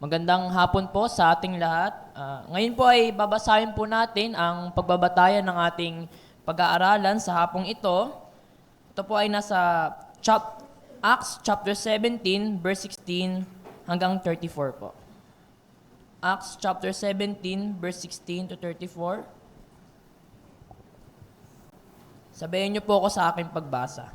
Magandang hapon po sa ating lahat. Ngayon po ay babasahin po natin ang pagbabatayan ng ating pag-aaralan sa hapong ito. Ito po ay nasa Acts chapter 17, verse 16 hanggang 34 po. Acts chapter 17, verse 16 to 34. Sabayan niyo po ako sa aking pagbasa.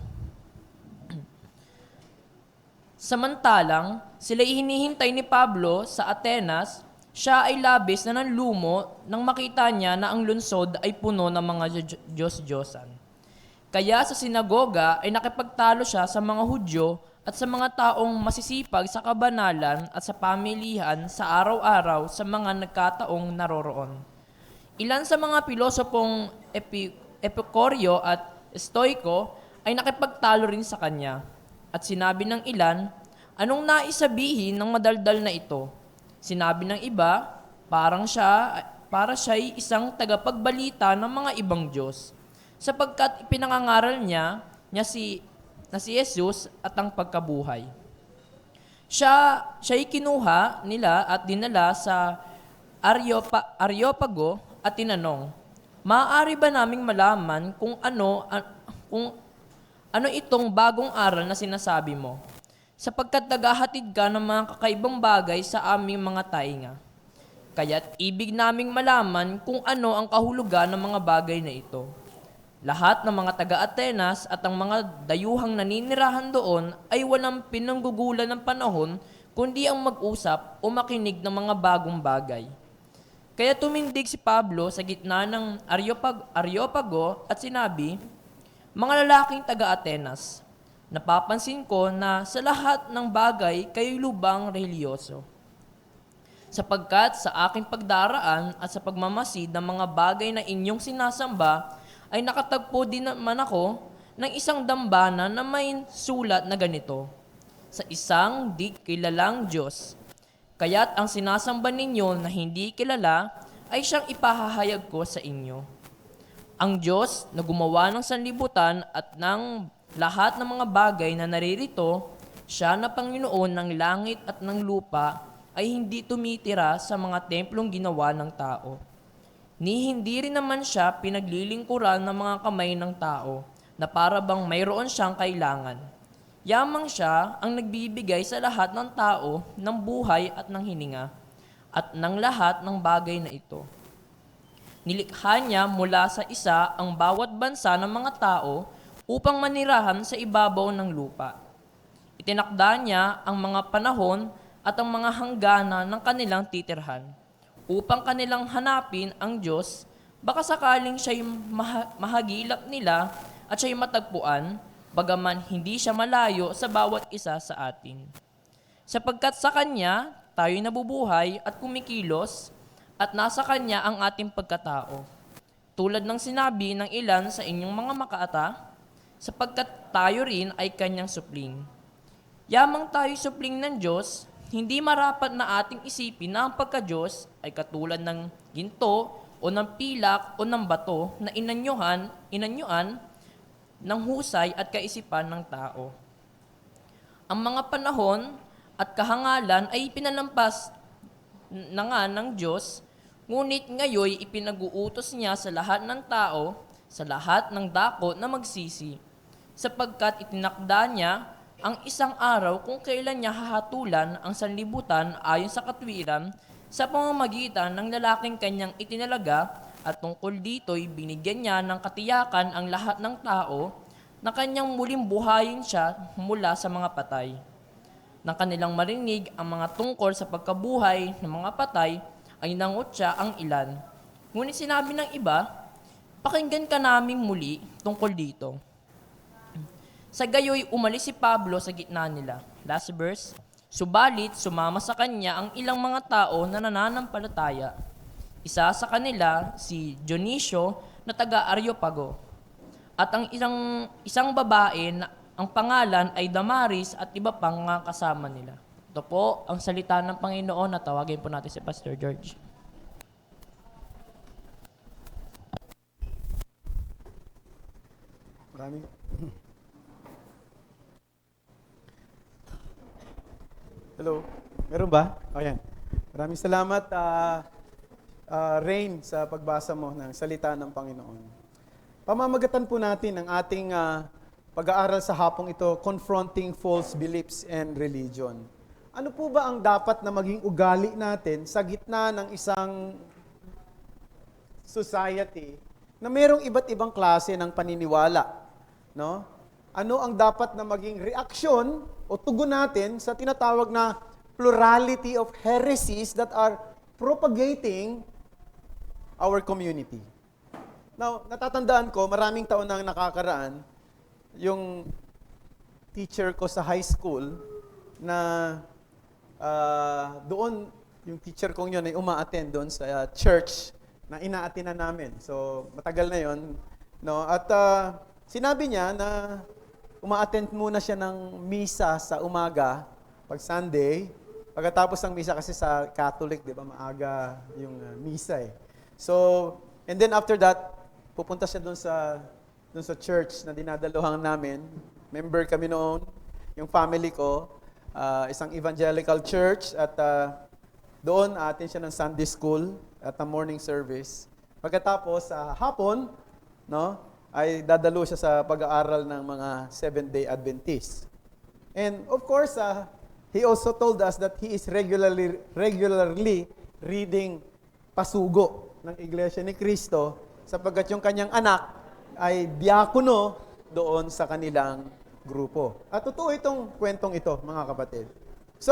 Samantalang, sila'y hinihintay ni Pablo sa Atenas, siya ay labis na nanlumo nang makita niya na ang lungsod ay puno ng mga Diyos-Diyosan. Kaya sa sinagoga ay nakipagtalo siya sa mga Hudyo at sa mga taong masisipag sa kabanalan at sa pamilihan sa araw-araw sa mga nagkataong naroroon. Ilan sa mga pilosopong Epicoryo at Stoico ay nakipagtalo rin sa kanya. At sinabi ng ilan, anong naisabihin ng madaldal na ito? Sinabi ng iba, para siya'y isang tagapagbalita ng mga ibang Diyos, sapagkat ipinangangaral niya si Jesus at ang pagkabuhay. Siya'y kinuha nila at dinala sa Areopago at tinanong, maaari ba naming malaman kung ano itong bagong aral na sinasabi mo? Sapagkat naghahatid ka ng mga kakaibang bagay sa aming mga tainga. Kaya't ibig naming malaman kung ano ang kahulugan ng mga bagay na ito. Lahat ng mga taga-Atenas at ang mga dayuhang naninirahan doon ay walang pinanggugulan ng panahon kundi ang mag-usap o makinig ng mga bagong bagay. Kaya tumindig si Pablo sa gitna ng Areopago at sinabi, mga lalaking taga-Atenas, napapansin ko na sa lahat ng bagay kayo'y lubang relihiyoso. Sapagkat sa aking pagdaraan at sa pagmamasid ng mga bagay na inyong sinasamba, ay nakatagpo din naman ako ng isang dambana na may sulat na ganito, sa isang di kilalang Diyos. Kaya't ang sinasamba ninyo na hindi kilala ay siyang ipahahayag ko sa inyo. Ang Diyos na gumawa ng sanlibutan at ng lahat ng mga bagay na naririto, siya na Panginoon ng langit at ng lupa ay hindi tumitira sa mga templong ginawa ng tao. Ni hindi rin naman siya pinaglilingkuran ng mga kamay ng tao na para bang mayroon siyang kailangan. Yamang siya ang nagbibigay sa lahat ng tao ng buhay at ng hininga at ng lahat ng bagay na ito. Nilikha niya mula sa isa ang bawat bansa ng mga tao upang manirahan sa ibabaw ng lupa. Itinakda niya ang mga panahon at ang mga hanggana ng kanilang titirhan upang kanilang hanapin ang Diyos, baka sakaling siya'y mahagilap nila at siya'y matagpuan, bagaman hindi siya malayo sa bawat isa sa atin. Sapagkat sa Kanya tayo'y nabubuhay at kumikilos, at nasa Kanya ang ating pagkatao. Tulad ng sinabi ng ilan sa inyong mga makaata, sapagkat tayo rin ay Kanyang supling. Yamang tayo supling ng Diyos, hindi marapat na ating isipin na ang pagka-Diyos ay katulad ng ginto o ng pilak o ng bato na inanyuan ng husay at kaisipan ng tao. Ang mga panahon at kahangalan ay pinalampas na nga ng Diyos, ngunit ngayon ipinag-uutos niya sa lahat ng tao, sa lahat ng dako na magsisi, sapagkat itinakda niya ang isang araw kung kailan niya hahatulan ang sanlibutan ayon sa katwiran sa pamamagitan ng lalaking kanyang itinalaga, at tungkol dito'y binigyan niya ng katiyakan ang lahat ng tao na kanyang muling buhayin siya mula sa mga patay. Nang kanilang marinig ang mga tungkol sa pagkabuhay ng mga patay, ay nangutya ang ilan. Ngunit sinabi ng iba, pakinggan ka naming muli tungkol dito. Sa gayoy, umalis si Pablo sa gitna nila. Last verse. Subalit, sumama sa kanya ang ilang mga tao na nananampalataya. Isa sa kanila, si Dionisio na taga-Areopago. At ang isang babae na ang pangalan ay Damaris at iba pang mga kasama nila. Ito po ang salita ng Panginoon na tawagin po natin si Pastor George. Maraming. Hello? Meron ba? O yan. Maraming salamat, Rain, sa pagbasa mo ng salita ng Panginoon. Pamamagatan po natin ang ating pag-aaral sa hapong ito, Confronting False Beliefs and Religion. Ano po ba ang dapat na maging ugali natin sa gitna ng isang society na mayroong iba't ibang klase ng paniniwala? No? Ano ang dapat na maging reaksyon o tugon natin sa tinatawag na plurality of heresies that are propagating our community? Now, natatandaan ko, maraming taon nang nakakaraan, yung teacher ko sa high school na doon, yung teacher kong yun ay uma-attend doon sa church na ina-attendan namin. So, matagal na yon, no? At sinabi niya na uma-attend muna siya ng misa sa umaga, pag Sunday. Pagkatapos ng misa, kasi sa Catholic, di ba, maaga yung misa eh. So, and then after that, pupunta siya doon sa church na dinadaluhan namin. Member kami noon, yung family ko, isang evangelical church, at doon atin siya ng Sunday school at ang morning service. Pagkatapos sa hapon, no, ay dadalo siya sa pag-aaral ng mga Seventh-day Adventists. And of course, he also told us that he is regularly reading pasugo ng Iglesia ni Cristo, sapagkat yung kanyang anak ay diakono doon sa kanilang grupo. At totoo itong kwentong ito, mga kapatid. So,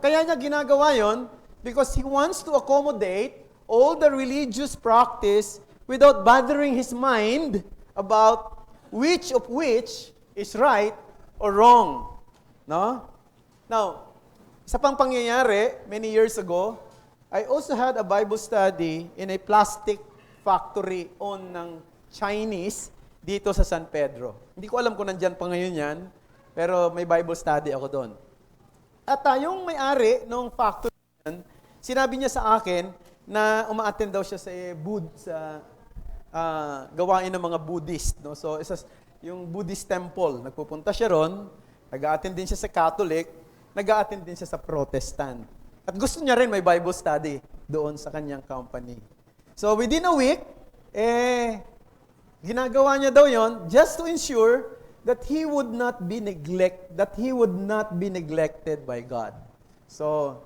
kaya niya ginagawa yon because he wants to accommodate all the religious practice without bothering his mind about which is right or wrong. No? Now, isa pang pangyayari, many years ago, I also had a Bible study in a plastic factory owned ng Chinese dito sa San Pedro. Hindi ko alam kung nandyan pa ngayon yan, pero may Bible study ako doon. At yung may-ari ng factory yan, sinabi niya sa akin na uma-attend daw siya sa gawain ng mga Buddhist. No? So, yung Buddhist temple, nagpupunta siya ron, nag-a-attend din siya sa Catholic, nag-a-attend din siya sa Protestant. At gusto niya rin may Bible study doon sa kanyang company. So, within a week, ginagawa niya daw yon just to ensure that he would not be neglected by God. So,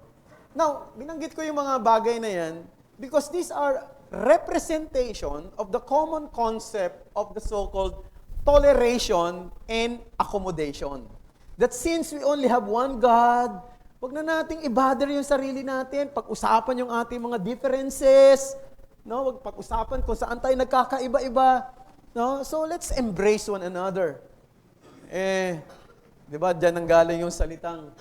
now, binanggit ko yung mga bagay na yan because these are representation of the common concept of the so-called toleration and accommodation. That since we only have one God, wag na nating i-bother yung sarili natin, pag-usapan yung ating mga differences, no? Wag pag-usapan kung saan tayo nagkakaiba-iba, no? So let's embrace one another. Di ba, diyan nanggaling yung salitang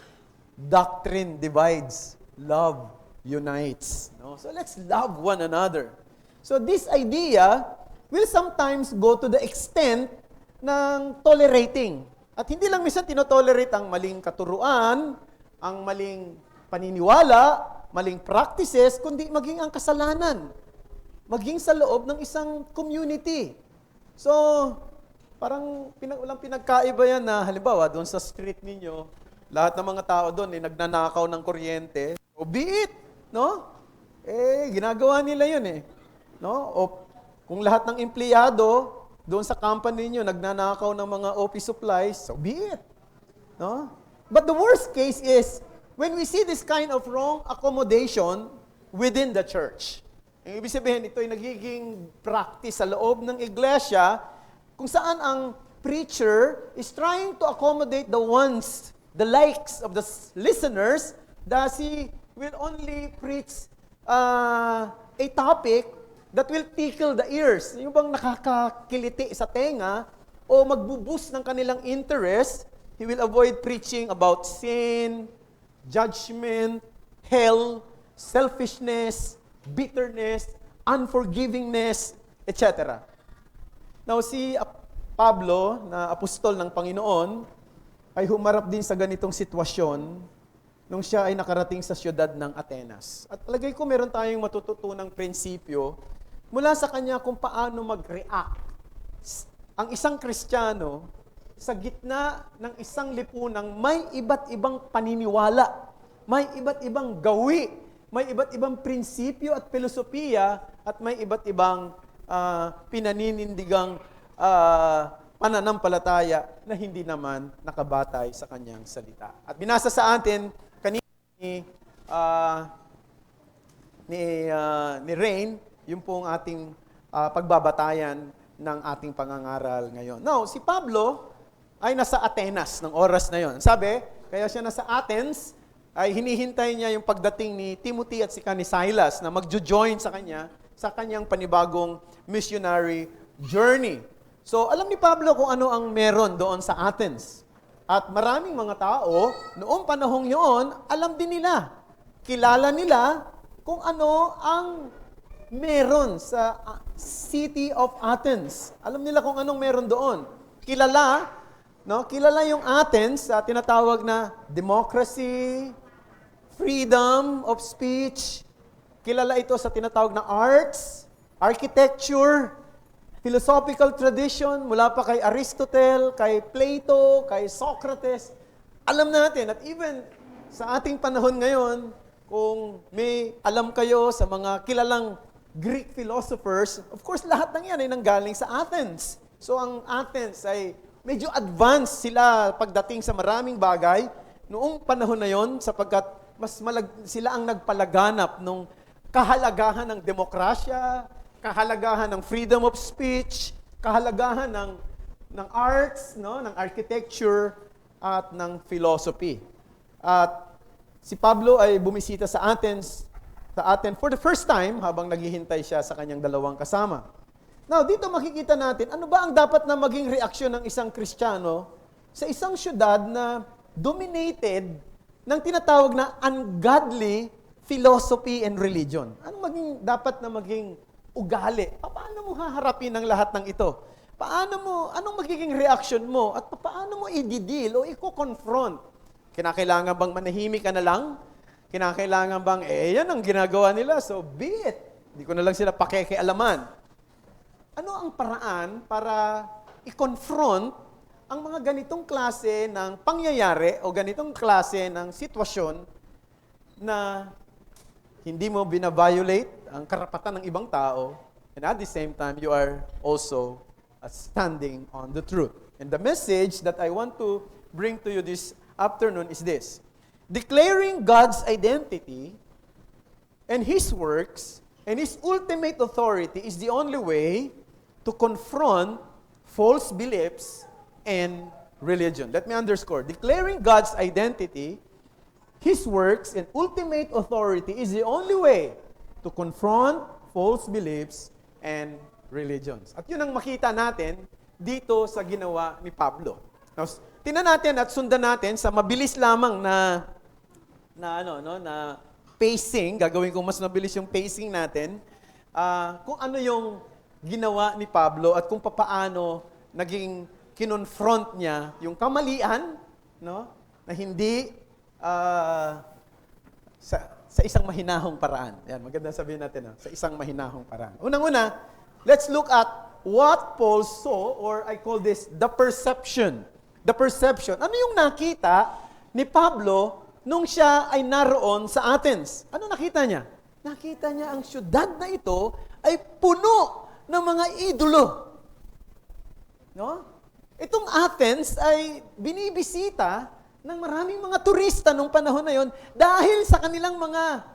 doctrine divides, love unites. No? So let's love one another. So this idea will sometimes go to the extent ng tolerating. At hindi lang minsan tinotolerate ang maling katuruan, ang maling paniniwala, maling practices, kundi maging ang kasalanan. Maging sa loob ng isang community. So, parang walang pinagkaiba yan na halimbawa doon sa street ninyo, lahat ng mga tao doon nagnanakaw ng kuryente. O be it, no? Ginagawa nila yun eh. No? O kung lahat ng empleyado doon sa company niyo nagnanakaw ng mga office supplies, so be it. No? But the worst case is when we see this kind of wrong accommodation within the church. Ang ibig sabihin, ito ay nagiging practice sa loob ng iglesia kung saan ang preacher is trying to accommodate the likes of the listeners, that he will only preach a topic that will tickle the ears. Yung bang nakakakiliti sa tenga o magbuboost ng kanilang interest, he will avoid preaching about sin, judgment, hell, selfishness, bitterness, unforgivingness, etc. Now, si Pablo, na apostol ng Panginoon, ay humarap din sa ganitong sitwasyon nung siya ay nakarating sa siyudad ng Atenas. At palagay ko meron tayong matututunang prinsipyo mula sa kanya kung paano mag-react ang isang Kristiyano sa gitna ng isang lipunang may iba't ibang paniniwala, may iba't ibang gawi may iba't ibang prinsipyo at filosofiya at may iba't ibang pinaninindigang pananampalataya na hindi naman nakabatay sa kanyang salita. At binasa sa atin kanina ni Rain, yung pong ating pagbabatayan ng ating pangangaral ngayon. Now, si Pablo ay nasa Atenas ng oras na yon. Sabi, kaya siya nasa Athens, ay hinihintay niya yung pagdating ni Timothy at ni Silas na magjo-join sa kanya sa kanyang panibagong missionary journey. So, alam ni Pablo kung ano ang meron doon sa Athens. At maraming mga tao, noong panahong yun, alam din nila. Kilala nila kung ano ang meron sa city of Athens. Alam nila kung anong meron doon. Kilala yung Athens sa tinatawag na democracy, freedom of speech. Kilala ito sa tinatawag na arts, architecture, philosophical tradition, mula pa kay Aristotle, kay Plato, kay Socrates. Alam natin at even sa ating panahon ngayon, kung may alam kayo sa mga kilalang Greek philosophers, of course, lahat ng yan ay nanggaling sa Athens. So, ang Athens ay medyo advanced sila pagdating sa maraming bagay noong panahon na yon sapagkat sila ang nagpalaganap ng kahalagahan ng demokrasya, kahalagahan ng freedom of speech, kahalagahan ng arts, ng architecture, at ng philosophy. At si Pablo ay bumisita sa Athens for the first time habang naghihintay siya sa kanyang dalawang kasama. Now, dito makikita natin, ano ba ang dapat na maging reaksyon ng isang Kristiyano sa isang syudad na dominated ng tinatawag na ungodly philosophy and religion? Dapat na maging ugali? Paano mo haharapin ang lahat ng ito? Anong magiging reaction mo? At paano mo i-deal o i-confront? Kinakailangan bang manahimik ka na lang? Kinakailangan bang, yan ang ginagawa nila, so be it. Hindi ko na lang sila pakikialaman. Ano ang paraan para i-confront ang mga ganitong klase ng pangyayari o ganitong klase ng sitwasyon na hindi mo binaviolate ang karapatan ng ibang tao, and at the same time, you are also standing on the truth. And the message that I want to bring to you this afternoon is this: declaring God's identity and His works and His ultimate authority is the only way to confront false beliefs and religion. Let me underscore. Declaring God's identity, His works, and ultimate authority is the only way to confront false beliefs and religions. At yun ang makita natin dito sa ginawa ni Pablo. Now, tingnan natin at sundan natin sa mabilis lamang na pacing. Gagawin ko mas mabilis yung pacing natin. Kung ano yung ginawa ni Pablo at kung papaano naging kinonfront niya yung kamalian, na hindi sa isang mahinahong paraan. Yan, maganda sabihin natin, sa isang mahinahong paraan. Unang-una, let's look at what Paul saw, or I call this the perception. The perception. Ano yung nakita ni Pablo nung siya ay naroon sa Athens? Ano nakita niya? Nakita niya ang syudad na ito ay puno ng mga idolo. Itong Athens ay binibisita ng maraming mga turista nung panahon na yon dahil sa kanilang mga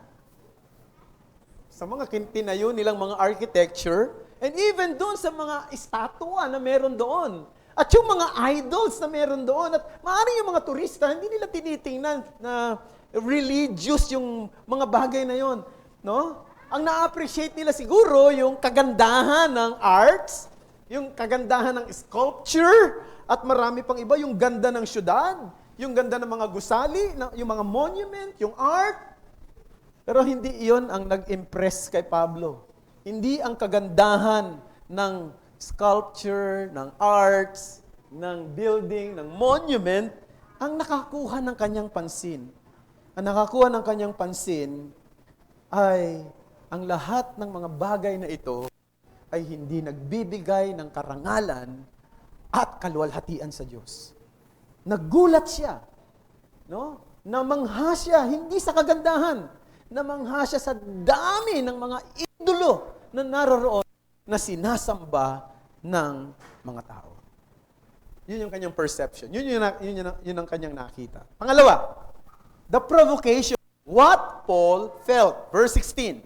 tinayo nilang mga architecture, and even doon sa mga estatwa na meron doon. At yung mga idols na meron doon. At maaaring yung mga turista, hindi nila tinitingnan na religious yung mga bagay na yon. Ang na-appreciate nila siguro yung kagandahan ng arts, yung kagandahan ng sculpture, at marami pang iba, yung ganda ng syudad, yung ganda ng mga gusali, yung mga monument, yung art. Pero hindi iyon ang nag-impress kay Pablo. Hindi ang kagandahan ng sculpture, ng arts, ng building, ng monument, ang nakakuha ng kanyang pansin. Ang nakakuha ng kanyang pansin ay ang lahat ng mga bagay na ito ay hindi nagbibigay ng karangalan at kaluwalhatian sa Diyos. Naggulat siya, namangha siya, hindi sa kagandahan. namangha siya sa dami ng mga idolo na naroroon na sinasamba ng mga tao. Yun yung kanyang perception. Yun ang kanyang nakita. Pangalawa, the provocation. What Paul felt. Verse 16.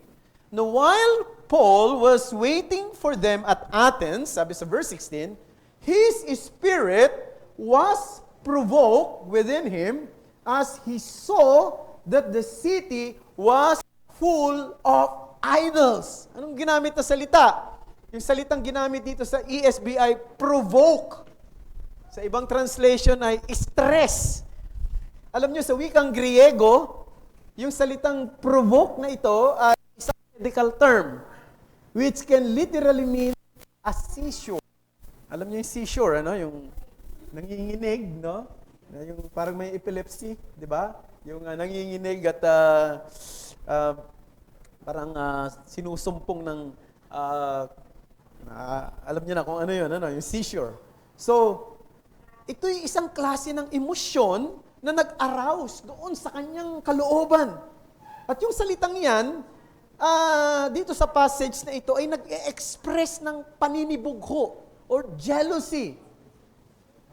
Now, while Paul was waiting for them at Athens, sabi sa verse 16, his spirit was provoked within him as he saw that the city was full of idols. Anong ginamit na salita? Yung salitang ginamit dito sa ESV ay provoke. Sa ibang translation ay stress. Alam nyo, sa wikang Griego, yung salitang provoke na ito ay isang medical term which can literally mean a seizure. Alam nyo yung seizure, ano? Yung nanginginig, no? Yung parang may epilepsy, di ba? Yung nanginginig at parang sinusumpong ng alam niyo na kung ano yun, ano? Yung seizure. So, ito'y isang klase ng emosyon na nag-arouse doon sa kanyang kalooban. At yung salitang yan, dito sa passage na ito, ay nag-express ng paninibugho or jealousy.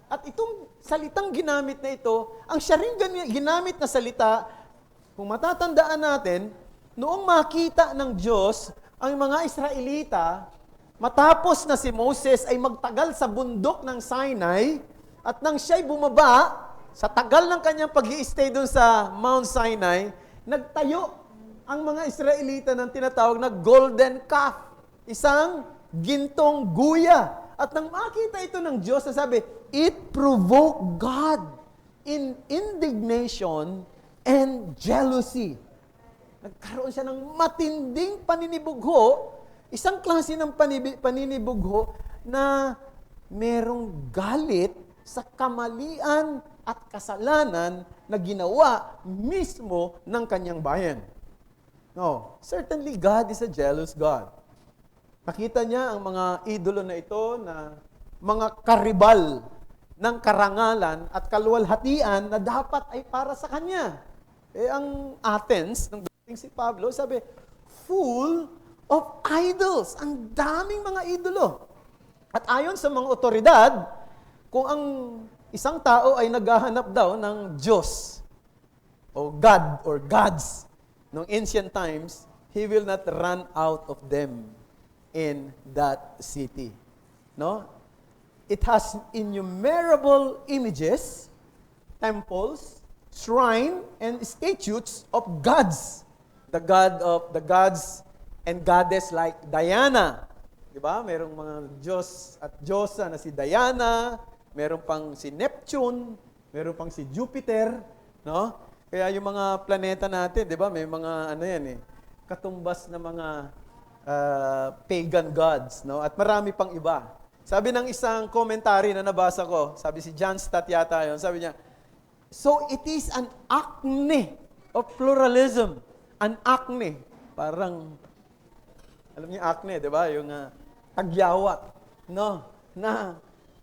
At itong salitang ginamit na ito, ang siya rin ginamit na salita, kung matatandaan natin, noong makita ng Diyos ang mga Israelita, matapos na si Moses ay magtagal sa bundok ng Sinai, at nang siya'y bumaba, sa tagal ng kanyang pag-i-stay doon sa Mount Sinai, nagtayo ang mga Israelita ng tinatawag na golden calf, isang gintong guya. At nang makita ito ng Diyos, sabi, it provoked God in indignation and jealousy. Nagkaroon siya ng matinding paninibugho, isang klase ng paninibugho na merong galit sa kamalian at kasalanan na ginawa mismo ng kanyang bayan. No, certainly God is a jealous God. Nakita niya ang mga idolo na ito na mga karibal ng karangalan at kaluwalhatian na dapat ay para sa kanya. Ang Athens, nung dating si Pablo, sabi, full of idols. Ang daming mga idolo. At ayon sa mga otoridad, kung ang isang tao ay naghahanap daw ng Diyos o God or gods noong ancient times, he will not run out of them in that city. No? It has innumerable images, temples, shrine, and statues of gods. The gods and goddess like Diana. Diba? Merong mga Diyos at Diyosa na si Diana, meron pang si Neptune, meron pang si Jupiter, no? Kaya yung mga planeta natin, 'di ba? May mga ano 'yan katumbas na mga pagan gods, no? At marami pang iba. Sabi ng isang commentary na nabasa ko, sabi si John Stott yata 'yon, sabi niya, so it is an acne of pluralism. An acne, parang alam niyo acne, 'di ba? Yung tagyawat, no? Na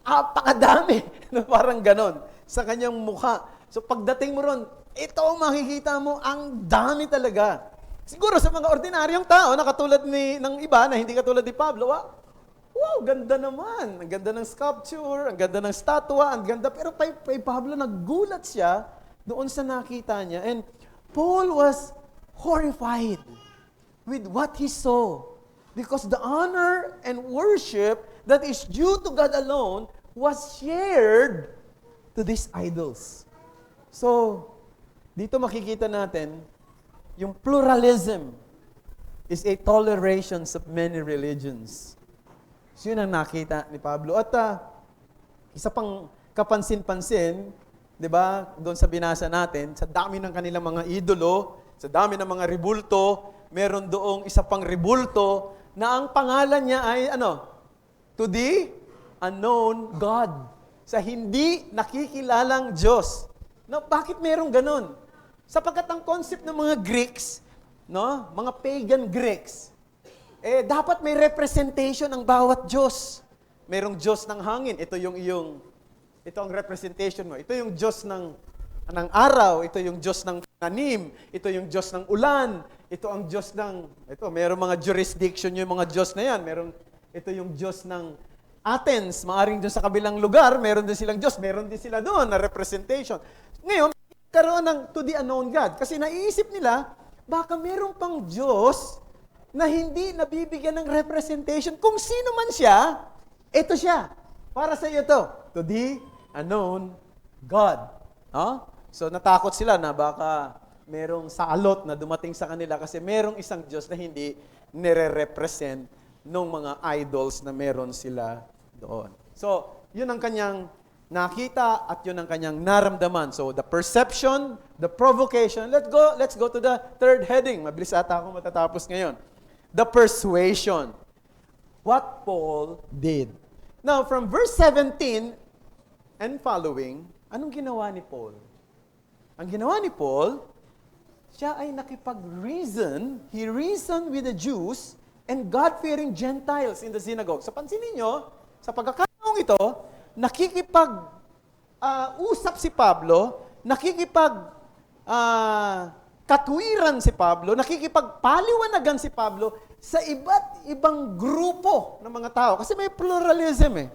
apakadami, no? Parang ganon, sa kanyang mukha. So pagdating mo ron, ito makikita mo, ang dami talaga. Siguro sa mga ordinaryong tao, na katulad ng iba, na hindi katulad ni Pablo, wow, ganda naman. Ang ganda ng sculpture, ang ganda ng statua, ang ganda. Pero kay Pablo, naggulat siya doon sa nakita niya. And Paul was horrified with what he saw. Because the honor and worship that is due to God alone was shared to these idols. So, dito makikita natin, yung pluralism is a toleration of many religions. So, yun ang nakita ni Pablo. At isa pang kapansin-pansin, di ba, doon sa binasa natin, sa dami ng kanilang mga idolo, sa dami ng mga ribulto, meron doong isa pang ribulto na ang pangalan niya ay to the unknown God. Sa hindi nakikilalang Diyos. No, bakit merong ganon? Sapagkat ang concept ng mga Greeks, no, mga pagan Greeks, dapat may representation ang bawat Diyos. Merong Diyos ng hangin, ito ang representation mo. Ito yung Diyos ng ng araw, ito yung Diyos ng tanim, ito yung Diyos ng ulan, ito ang Diyos merong mga jurisdiction yung mga Diyos na yan, ito yung Diyos ng Athens, maaring doon sa kabilang lugar, meron din silang Diyos, meron din sila doon na representation. Ngayon, karoon ng to the unknown God, kasi naiisip nila, baka meron pang Diyos na hindi nabibigyan ng representation. Kung sino man siya, ito siya. Para sa iyo to the unknown God. So natakot sila na baka merong salot na dumating sa kanila kasi merong isang Diyos na hindi nire-represent ng mga idols na meron sila doon. So, yun ang kanyang nakita at yun ang kanyang naramdaman. So, the perception, the provocation. Let's go to the third heading. Mabilis ata ako matatapos ngayon. The persuasion. What Paul did. Now, from verse 17 and following, anong ginawa ni Paul? Ang ginawa ni Paul, siya ay nakipag-reason. He reasoned with the Jews and God-fearing Gentiles in the synagogue. So, pansinin nyo, sa pagkakataong ito, nakikipag-usap si Pablo, katwiran si Pablo, nakikipagpaliwanagan si Pablo sa iba't ibang grupo ng mga tao. Kasi may pluralism eh.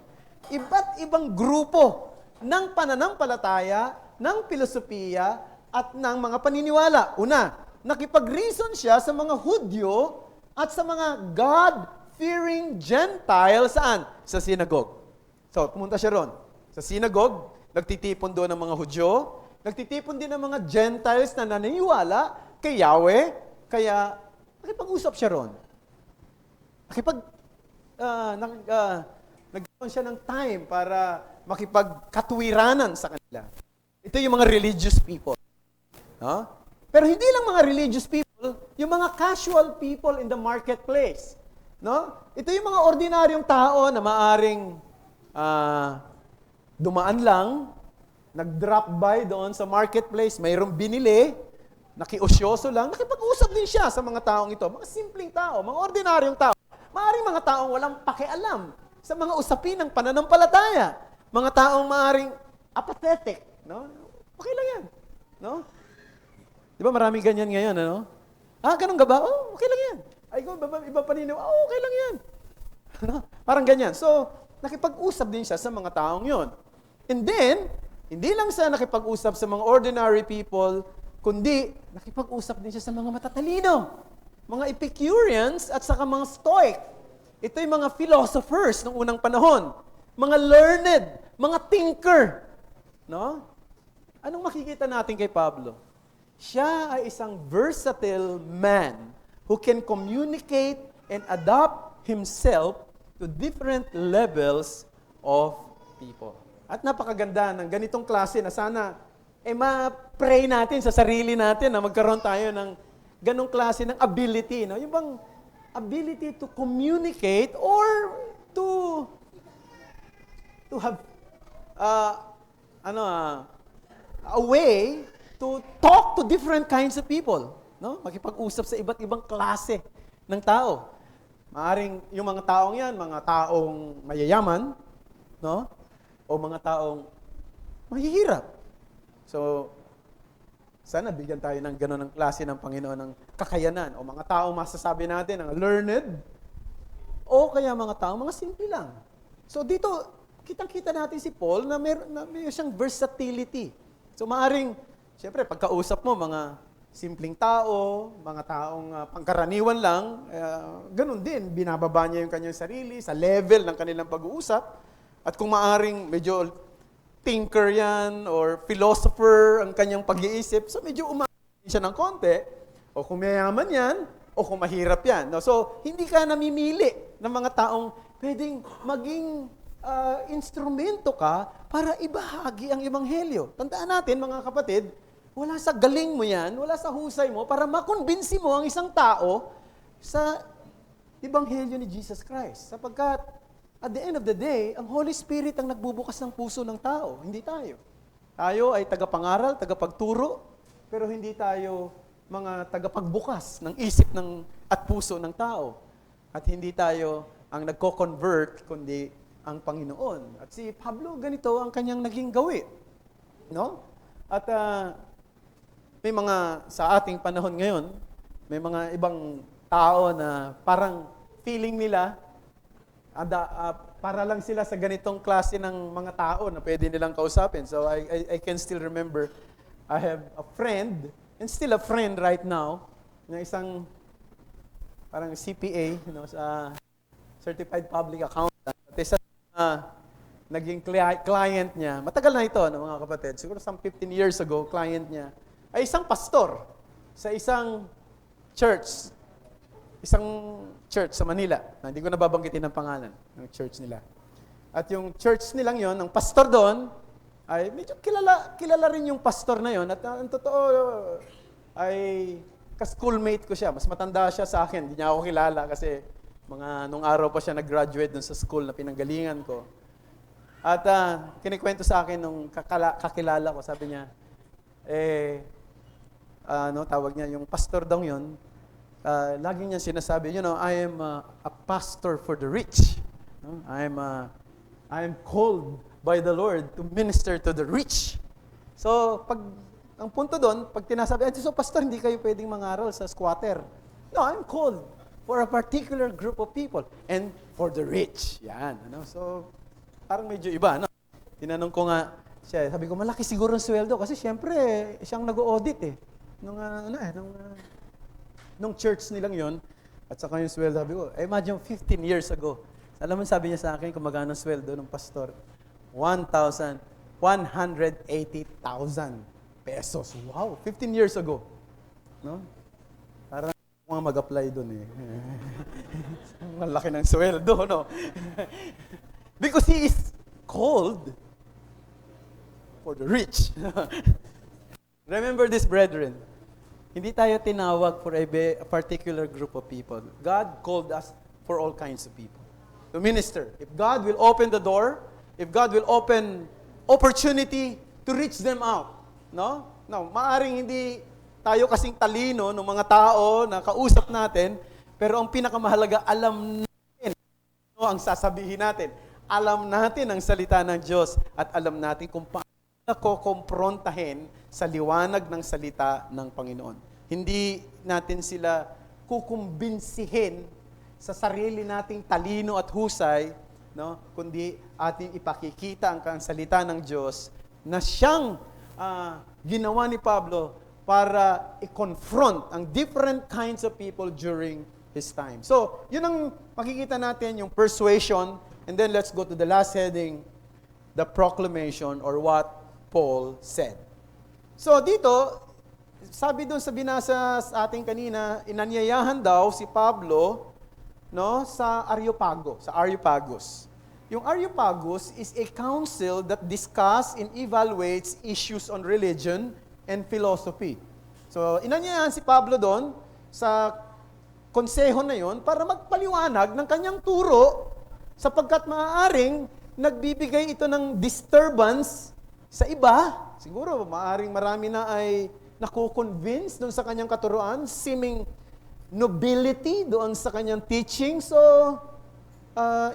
Iba't ibang grupo ng pananampalataya, ng filosofiya, at ng mga paniniwala. Una, nakipag-reason siya sa mga Hudyo at sa mga God-fearing Gentiles saan? Sa synagogue. So, pumunta siya ron. Sa synagogue, nagtitipon doon ng mga Hudyo, nagtitipon din ng mga Gentiles na naniniwala kay Yahweh, kaya nakipag-usap siya ron. Nagkaroon siya ng time para makipagkatwiranan sa kanila. Ito yung mga religious people. No? Pero hindi lang mga religious people, yung mga casual people in the marketplace. No? Ito yung mga ordinaryong tao na maaring dumaan lang, nag-drop by doon sa marketplace, mayroong binili, nakiosyoso lang, nakipag-usap din siya sa mga taong ito. Mga simpleng tao, mga ordinaryong tao. Maaring mga taong walang pakialam sa mga usapin ng pananampalataya. Mga taong maaring apathetic. No? Okay lang yan. No? Di ba maraming ganyan ngayon, ano? Ganun ka ba? Oh, okay lang yan. Ay, iba paniniw. Oh, okay lang yan. Parang ganyan. So, nakipag-usap din siya sa mga taong yon. And then, hindi lang siya nakipag-usap sa mga ordinary people, kundi nakipag-usap din siya sa mga matatalino. Mga Epicureans at saka mga Stoic. Ito yung mga philosophers ng unang panahon. Mga learned, mga thinker. No? Anong makikita natin kay Pablo? Siya ay isang versatile man who can communicate and adapt himself to different levels of people. At napakaganda ng ganitong klase na sana ma-pray natin sa sarili natin na magkaroon tayo ng ganong klase ng ability. No? Yung bang ability to communicate or to have a way to talk to different kinds of people. No? Makipag-usap sa iba't ibang klase ng tao. Maaring yung mga taong yan, mga taong mayayaman, no? O mga taong mahihirap. So, sana bigyan tayo ng gano'n ng klase ng Panginoon ng kakayanan. O mga taong masasabi natin, ang learned, o kaya mga taong mga simple lang. So dito, kitang-kita natin si Paul na may siyang versatility. So maaring, siyempre, pagkausap mo, mga simpleng tao, mga taong pangkaraniwan lang, ganun din, binababa niya yung kanyang sarili sa level ng kanilang pag-uusap. At kung maaring medyo thinker yan or philosopher ang kanyang pag-iisip, so medyo umamin siya ng konti, o kung mayaman yan, o kung mahirap yan. No? So, hindi ka namimili ng mga taong pwedeng maging instrumento ka para ibahagi ang ebanghelyo. Tandaan natin, mga kapatid, wala sa galing mo yan, wala sa husay mo, para makumbinsi mo ang isang tao sa ebanghelyo ni Jesus Christ. Sapagkat, at the end of the day, ang Holy Spirit ang nagbubukas ng puso ng tao, hindi tayo. Tayo ay tagapangaral, tagapagturo, pero hindi tayo mga tagapagbukas ng isip at puso ng tao. At hindi tayo ang nagko-convert, kundi ang Panginoon. At si Pablo, ganito ang kanyang naging gawi. No? At may mga, sa ating panahon ngayon, may mga ibang tao na parang feeling nila, para lang sila sa ganitong klase ng mga tao na pwede nilang kausapin. So I can still remember, I have a friend, and still a friend right now, na isang parang CPA, sa Certified Public Accountant. At isa naging client niya, matagal na ito, mga kapatid, siguro some 15 years ago, client niya, ay isang pastor sa isang church sa Manila. Hindi ko nababanggitin ang pangalan ng church nila. At yung church nilang yon, ang pastor doon, ay medyo kilala rin yung pastor na yon. At ang totoo, ay ka-schoolmate ko siya. Mas matanda siya sa akin. Hindi niya ako kilala kasi nung araw pa siya nag-graduate dun sa school na pinanggalingan ko. At kinikwento sa akin nung kakilala ko, sabi niya, tawag niya, yung pastor daw yun, lagi niya sinasabi, I am a pastor for the rich. I am called by the Lord to minister to the rich. So, ang punto doon, pag tinasabi, so pastor, hindi kayo pwedeng mangaral sa squatter. No, I'm called for a particular group of people and for the rich. Yan. So, parang medyo iba. Tinanong ko nga siya, sabi ko, malaki siguro ang sweldo kasi siyempre, siyang nag-audit nung church nilang yon. At saka yung sweldo, sabi ko, imagine 15 years ago. Alam mo, sabi niya sa akin, kung magkano ang sweldo ng pastor? 180,000 pesos. Wow, 15 years ago. No? Parang mga mag-apply doon eh. Malaki ng sweldo, no? Because he is called for the rich. Remember this, brethren. Hindi tayo tinawag for a particular group of people. God called us for all kinds of people to minister. If God will open the door, if God will open opportunity to reach them out, no? No, maaring hindi tayo kasing talino ng mga tao na kausap natin, pero ang pinakamahalaga, alam natin ang sasabihin natin. Alam natin ang salita ng Diyos at alam natin kung paano kukomprontahin sa liwanag ng salita ng Panginoon. Hindi natin sila kukumbinsihin sa sarili nating talino at husay, no? Kundi ating ipakikita ang salita ng Diyos na siyang ginawa ni Pablo para i-confront ang different kinds of people during his time. So, yun ang makikita natin, yung persuasion. And then let's go to the last heading, the proclamation or what Paul said. So dito, sabi doon sa binasa sa ating kanina, inanyayahan daw si Pablo, no, sa Areopagus. Yung Areopagus is a council that discuss and evaluates issues on religion and philosophy. So inanyayahan si Pablo doon sa konseho na yon para magpaliwanag ng kanyang turo, sapagkat maaaring nagbibigay ito ng disturbance sa iba. Siguro, maaaring marami na ay nakukonvince doon sa kanyang katuruan, seeming nobility doon sa kanyang teaching. So,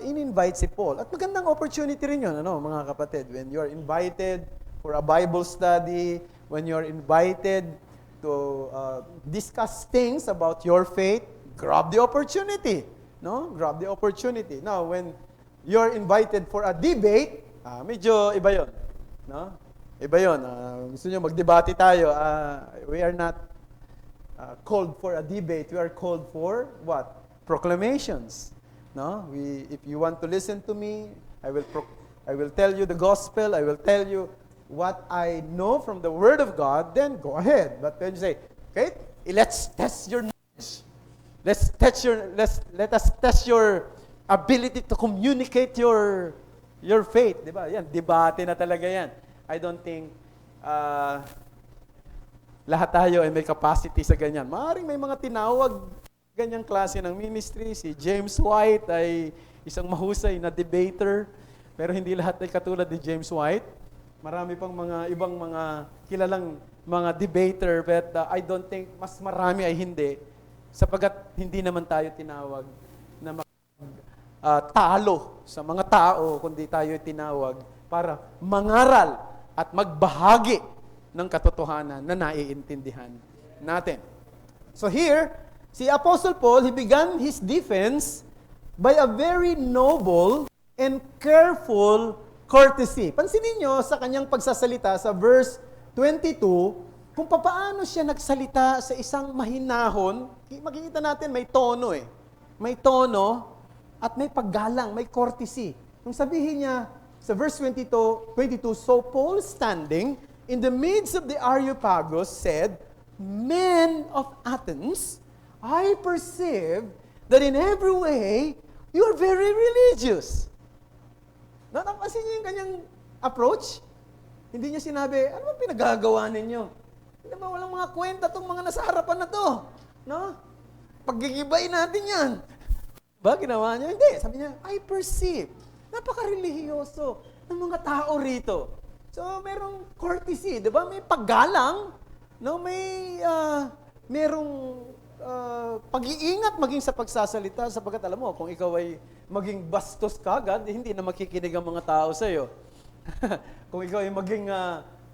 in-invite si Paul. At magandang opportunity rin yun, mga kapatid. When you're invited for a Bible study, when you're invited to discuss things about your faith, grab the opportunity. No? Grab the opportunity. Now, when you're invited for a debate, medyo iba yun. No? Iba yun. Gusto nyo magdebate tayo. We are not called for a debate. We are called for what? Proclamations. No? If you want to listen to me, I will tell you the gospel. I will tell you what I know from the Word of God. Then go ahead. But when you say, okay, let's test your knowledge. Let us test your ability to communicate your faith, 'di ba? Yan, debate na talaga 'yan. I don't think lahat tayo ay may capacity sa ganyan. Maaring may mga tinawag ganyang klase ng ministry. Si James White ay isang mahusay na debater, pero hindi lahat ay katulad ni James White. Marami pang mga ibang mga kilalang mga debater, but I don't think mas marami ay hindi. Sapagat hindi naman tayo tinawag na talo sa mga tao, kundi tayo tinawag para mangaral at magbahagi ng katotohanan na naiintindihan natin. So here, si Apostle Paul, he began his defense by a very noble and careful courtesy. Pansinin nyo sa kanyang pagsasalita sa verse 22, kung papaano siya nagsalita sa isang mahinahon, makikita natin may tono May tono at may paggalang, may courtesy. Nung sabihin niya sa verse 22, so Paul standing in the midst of the Areopagus said, Men of Athens, I perceive that in every way, you are very religious. Napansin niyo yung kanyang approach? Hindi niya sinabi, ano ba pinagagawa ninyo? Hindi ba walang mga kwenta itong mga nasa harapan na to? No? Paggigibayin natin yan. Ba, ginawa niya? Hindi. Sabi niya, I perceive. Napaka-religyoso ng mga tao rito. So, merong courtesy, di ba? May paggalang, no? Merong pag-iingat maging sa pagsasalita sapagkat alam mo, kung ikaw ay maging bastos kagad, hindi na makikinig ang mga tao sa iyo. Kung ikaw ay maging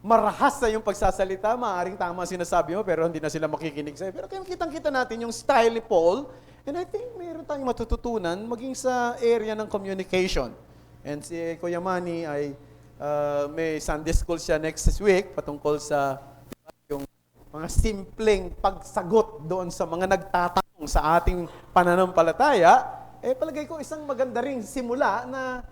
marahas sa iyong pagsasalita, maaaring tama sinasabi mo pero hindi na sila makikinig sa iyo. Pero kaya kitang-kita natin yung style ni Paul, and I think mayroon tayong matututunan maging sa area ng communication. And si Kuya Manny ay may Sunday school siya next week patungkol sa yung mga simpleng pagsagot doon sa mga nagtatanong sa ating pananampalataya, palagay ko isang maganda ring simula na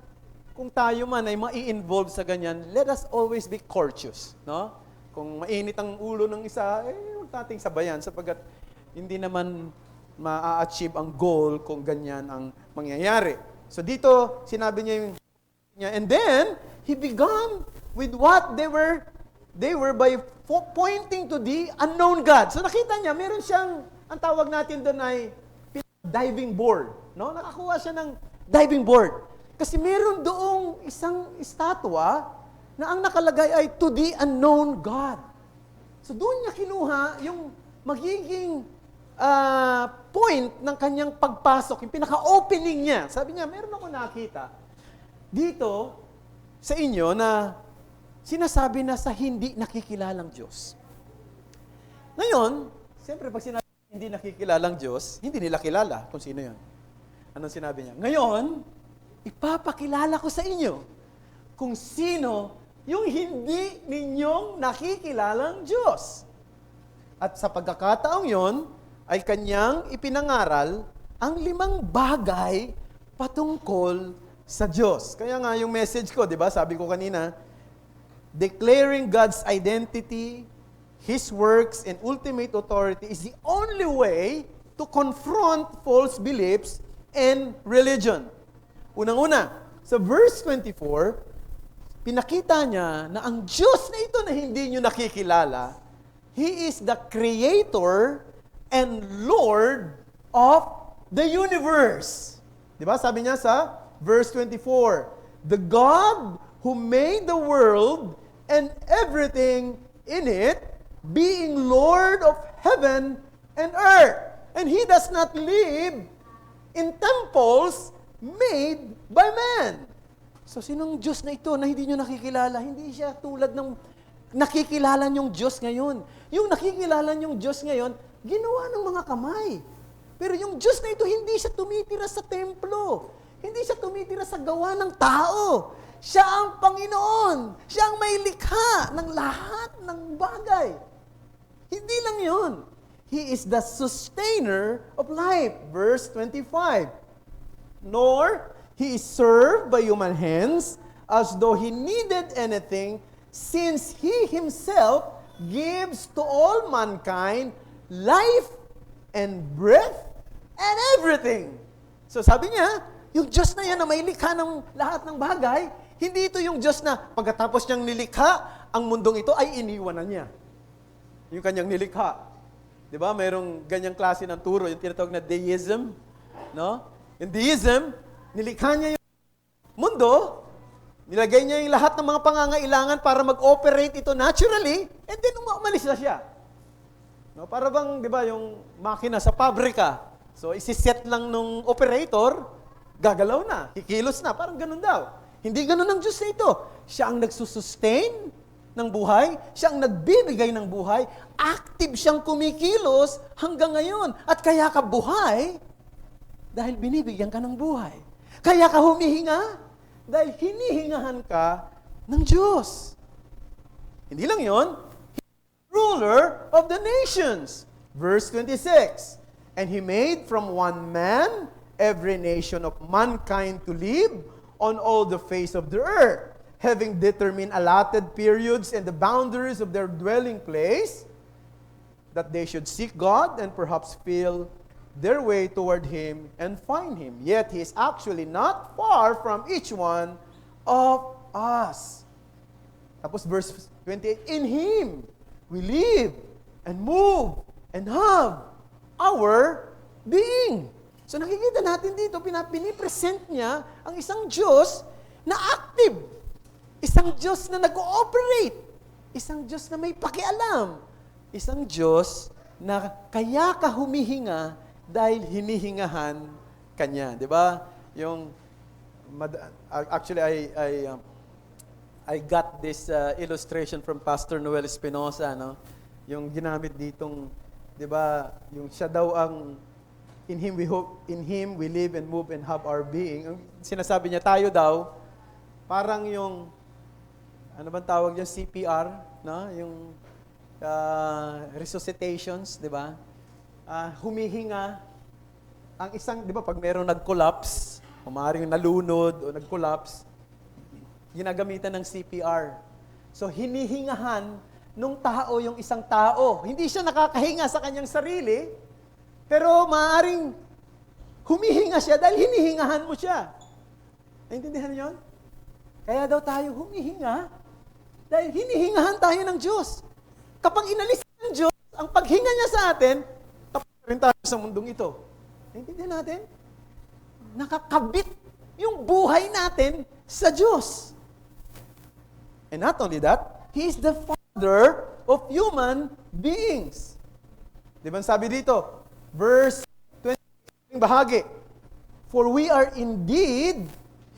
kung tayo man ay mai-involve sa ganyan, let us always be courteous, no? Kung mainit ang ulo ng isa, huwag nating sabayan sapagkat hindi naman ma-achieve ang goal kung ganyan ang mangyayari. So dito, sinabi niya and then, he began with what they were by pointing to the unknown God. So nakita niya, meron siyang, ang tawag natin doon ay diving board. No? Nakakuha siya ng diving board. Kasi meron doong isang estatwa na ang nakalagay ay to the unknown God. So doon niya kinuha yung magiging point ng kanyang pagpasok, yung pinaka-opening niya. Sabi niya, meron ako nakita dito sa inyo na sinasabi na sa hindi nakikilalang Diyos. Ngayon, siyempre pag sinabi hindi nakikilalang Diyos, hindi nila kilala kung sino yun. Anong sinabi niya? Ngayon, ipapakilala ko sa inyo kung sino yung hindi ninyong nakikilalang Diyos. At sa pagkakataong yon, ay kanyang ipinangaral ang 5 bagay patungkol sa Diyos. Kaya nga yung message ko, di ba, sabi ko kanina, declaring God's identity, His works, and ultimate authority is the only way to confront false beliefs and religion. Unang-una, sa verse 24, pinakita niya na ang Diyos na ito na hindi nyo nakikilala, He is the Creator and Lord of the universe. Di ba? Sabi niya sa verse 24, the God who made the world and everything in it, being Lord of heaven and earth. And He does not live in temples made by man. So, sinong Diyos na ito na hindi nyo nakikilala? Hindi siya tulad ng nakikilala nyong Diyos ngayon. Yung nakikilala nyong Diyos ngayon, ginawa ng mga kamay. Pero yung Diyos na ito, hindi siya tumitira sa templo. Hindi siya tumitira sa gawa ng tao. Siya ang Panginoon. Siya ang may likha ng lahat ng bagay. Hindi lang yun. He is the sustainer of life. Verse 25. Nor He is served by human hands as though He needed anything, since He Himself gives to all mankind life and breath and everything. So sabi niya, yung Diyos na yan na may likha ng lahat ng bagay, hindi ito yung Diyos na pagkatapos niyang nilikha, ang mundong ito ay iniwanan niya. Yung kanyang nilikha. Di ba? Mayroong ganyang klase ng turo, yung tinatawag na deism. No? Yung deism, nilikha niya yung mundo, nilagay niya yung lahat ng mga pangangailangan para mag-operate ito naturally, and then umalis na siya. No, para bang, di ba, yung makina sa pabrika. So, isi-set lang nung operator, gagalaw na, kikilos na, parang ganun daw. Hindi ganun ang Diyos na ito. Siya ang nagsusustain ng buhay, siya ang nagbibigay ng buhay, active siyang kumikilos hanggang ngayon. At kaya ka buhay dahil binibigyan ka ng buhay. Kaya ka humihinga dahil hinihingahan ka ng Diyos. Hindi lang yon, ruler of the nations. Verse 26, and He made from one man every nation of mankind to live on all the face of the earth, having determined allotted periods and the boundaries of their dwelling place, that they should seek God and perhaps feel their way toward Him and find Him. Yet He is actually not far from each one of us. Tapos verse 28, in Him we live and move and have our being. So nakikita natin dito, pinipresent niya ang isang Diyos na active. Isang Diyos na nag-ooperate. Isang Diyos na may pakialam. Isang Diyos na kaya ka humihinga dahil hinihingahan kanya, 'di ba? Yung actually I got this illustration from Pastor Noel Espinosa, no? Yung ginamit ditong, 'di ba, yung siya daw ang in him we hope, in him we live and move and have our being. Ang sinasabi niya, tayo daw parang yung ano bang tawag diyan, CPR, no? Yung resuscitations, 'di ba? Humihinga ang isang, 'di ba, pag mayroong nag-collapse, o maaaring nalunod o nag-collapse, ginagamitan ng CPR. So hinihingahan nung tao yung isang tao. Hindi siya nakakahinga sa kanyang sarili, pero maaaring humihinga siya dahil hinihingahan mo siya. Naintindihan niyo 'yon? Kaya daw tayo humihinga dahil hinihingahan tayo ng Diyos. Kapag inalis ng Diyos ang paghinga niya sa atin, rin tayo sa mundong ito. Naintindihan natin? Nakakabit yung buhay natin sa Diyos. And not only that, He is the Father of human beings. Di ba sabi dito? Verse 20, bahagi. For we are indeed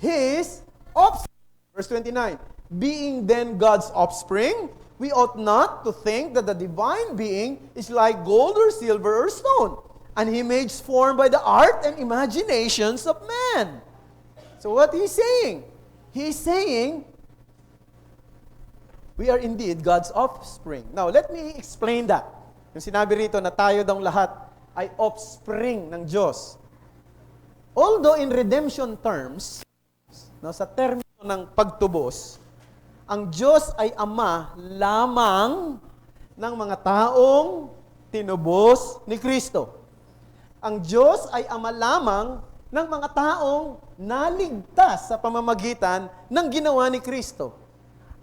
His offspring. Verse 29, being then God's offspring, we ought not to think that the divine being is like gold or silver or stone, an image formed by the art and imaginations of man. So what he's saying? He's saying, we are indeed God's offspring. Now, let me explain that. Yung sinabi rito na tayo daw lahat ay offspring ng Diyos. Although in redemption terms, no, sa termino ng pagtubos, ang Diyos ay Ama lamang ng mga taong tinubos ni Kristo. Ang Diyos ay Ama lamang ng mga taong naligtas sa pamamagitan ng ginawa ni Kristo.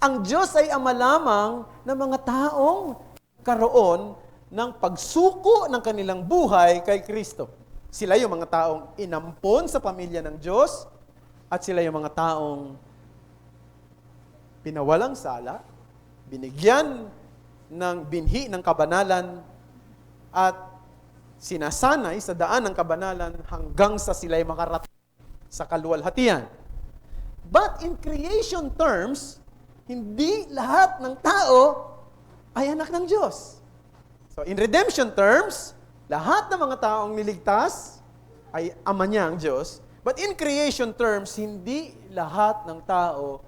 Ang Diyos ay Ama lamang ng mga taong karoon ng pagsuko ng kanilang buhay kay Kristo. Sila yung mga taong inampon sa pamilya ng Diyos at sila yung mga taong pinawalang sala, binigyan ng binhi ng kabanalan, at sinasanay sa daan ng kabanalan hanggang sa sila'y makarating sa kaluwalhatian. But in creation terms, hindi lahat ng tao ay anak ng Diyos. So in redemption terms, lahat ng mga taong niligtas ay ama niya ang Diyos. But in creation terms, hindi lahat ng tao